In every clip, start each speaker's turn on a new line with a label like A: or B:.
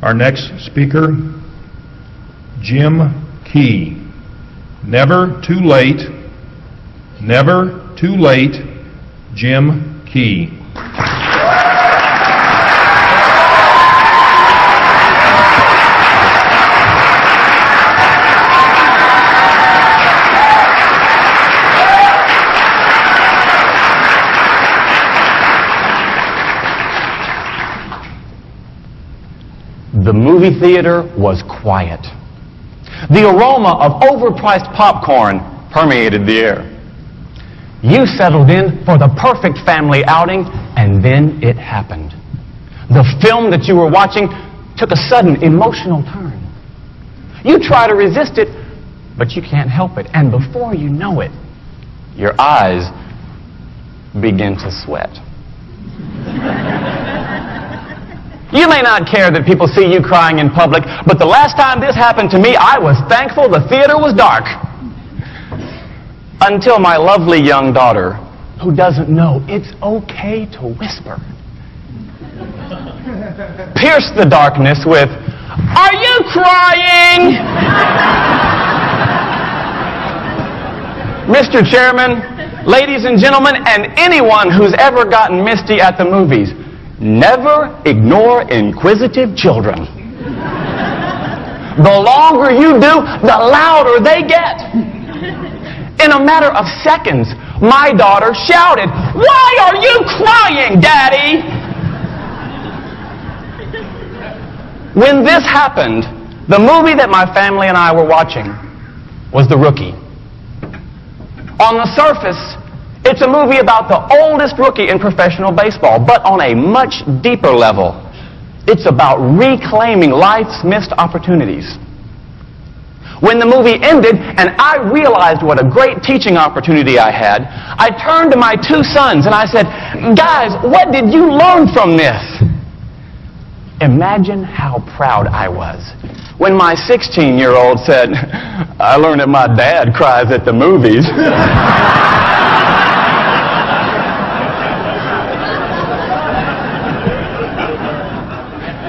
A: Our next speaker, Jim Key. Never too late. Never too late. Jim Key.
B: The movie theater was quiet. The aroma of overpriced popcorn permeated the air. You settled in for the perfect family outing, and then it happened. The film that you were watching took a sudden emotional turn. You try to resist it, but you can't help it. And before you know it, your eyes begin to sweat. You may not care that people see you crying in public, but the last time this happened to me, I was thankful the theater was dark. Until my lovely young daughter, who doesn't know it's okay to whisper, pierced the darkness with, "Are you crying?" Mr. Chairman, ladies and gentlemen, and anyone who's ever gotten misty at the movies, never ignore inquisitive children. The longer you do, the louder they get. In a matter of seconds, my daughter shouted, "Why are you crying, Daddy?" When this happened, the movie that my family and I were watching was The Rookie. On the surface, it's a movie about the oldest rookie in professional baseball, but on a much deeper level, it's about reclaiming life's missed opportunities. When the movie ended and I realized what a great teaching opportunity I had, I turned to my two sons and I said, "Guys, what did you learn from this?" Imagine how proud I was when my 16-year-old said, "I learned that my dad cries at the movies."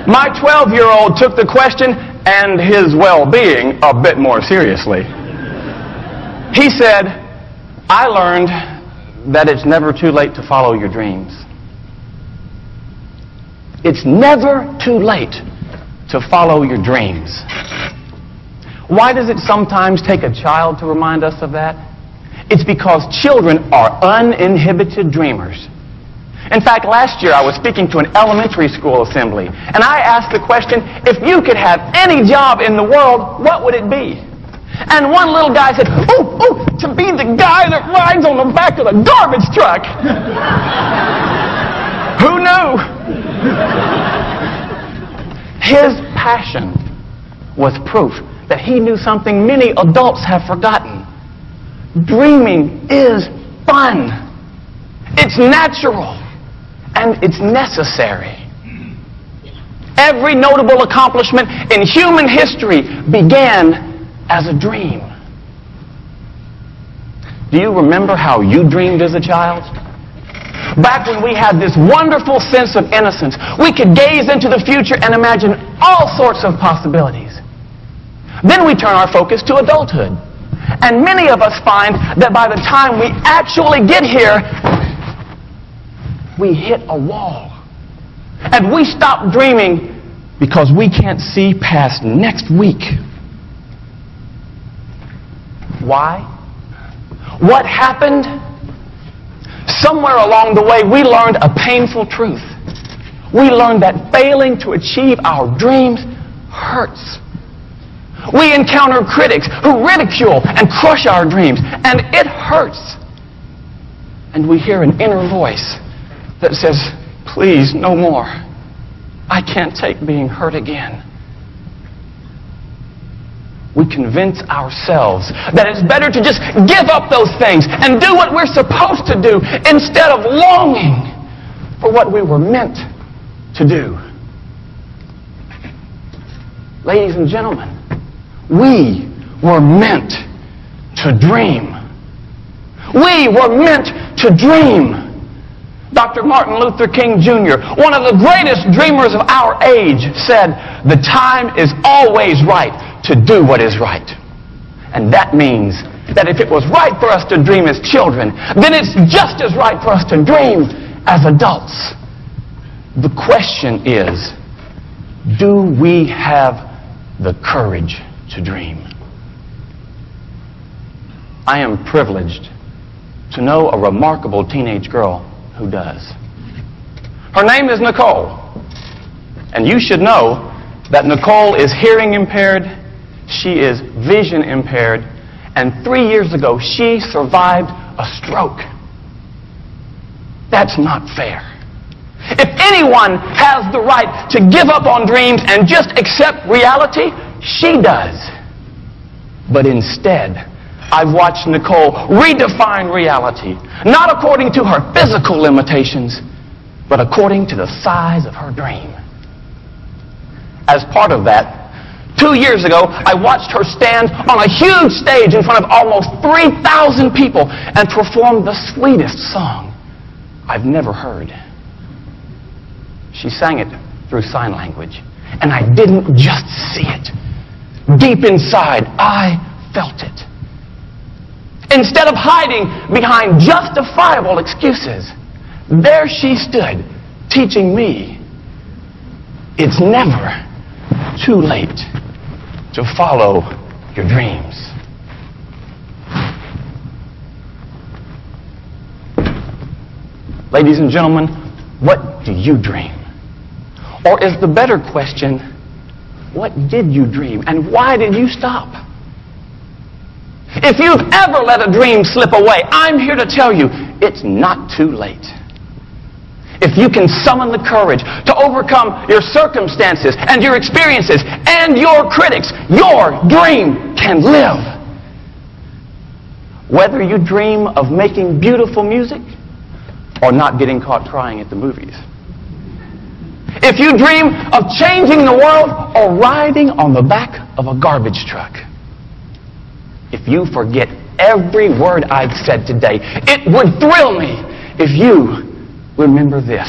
B: My 12-year-old took the question and his well-being a bit more seriously. He said, "I learned that it's never too late to follow your dreams." It's never too late to follow your dreams. Why does it sometimes take a child to remind us of that? It's because children are uninhibited dreamers. In fact, last year I was speaking to an elementary school assembly, and I asked the question, if you could have any job in the world, what would it be? And one little guy said, "Oh, to be the guy that rides on the back of the garbage truck." Who knew? His passion was proof that he knew something many adults have forgotten. Dreaming is fun. It's natural. And it's necessary. Every notable accomplishment in human history began as a dream. Do you remember how you dreamed as a child? Back when we had this wonderful sense of innocence, we could gaze into the future and imagine all sorts of possibilities. Then we turn our focus to adulthood. And many of us find that by the time we actually get here, we hit a wall. And we stop dreaming because we can't see past next week. Why? What happened? Somewhere along the way, we learned a painful truth. We learned that failing to achieve our dreams hurts. We encounter critics who ridicule and crush our dreams, and it hurts. And we hear an inner voice that says, "Please, no more. I can't take being hurt again." We convince ourselves that it's better to just give up those things and do what we're supposed to do instead of longing for what we were meant to do. Ladies and gentlemen, we were meant to dream. We were meant to dream. Dr. Martin Luther King Jr., one of the greatest dreamers of our age, said, "The time is always right to do what is right." And that means that if it was right for us to dream as children, then it's just as right for us to dream as adults. The question is, do we have the courage to dream? I am privileged to know a remarkable teenage girl who does. Her name is Nicole. And you should know that Nicole is hearing impaired, she is vision impaired, and 3 years ago she survived a stroke. That's not fair. If anyone has the right to give up on dreams and just accept reality, she does. But instead, I've watched Nicole redefine reality, not according to her physical limitations, but according to the size of her dream. As part of that, 2 years ago, I watched her stand on a huge stage in front of almost 3,000 people and perform the sweetest song I've never heard. She sang it through sign language, and I didn't just see it. Deep inside, I felt it. Instead of hiding behind justifiable excuses, there she stood, teaching me it's never too late to follow your dreams. Ladies and gentlemen, what do you dream? Or is the better question, what did you dream and why did you stop? If you've ever let a dream slip away, I'm here to tell you, it's not too late. If you can summon the courage to overcome your circumstances and your experiences and your critics, your dream can live. Whether you dream of making beautiful music or not getting caught crying at the movies. If you dream of changing the world or riding on the back of a garbage truck. If you forget every word I've said today, it would thrill me if you remember this.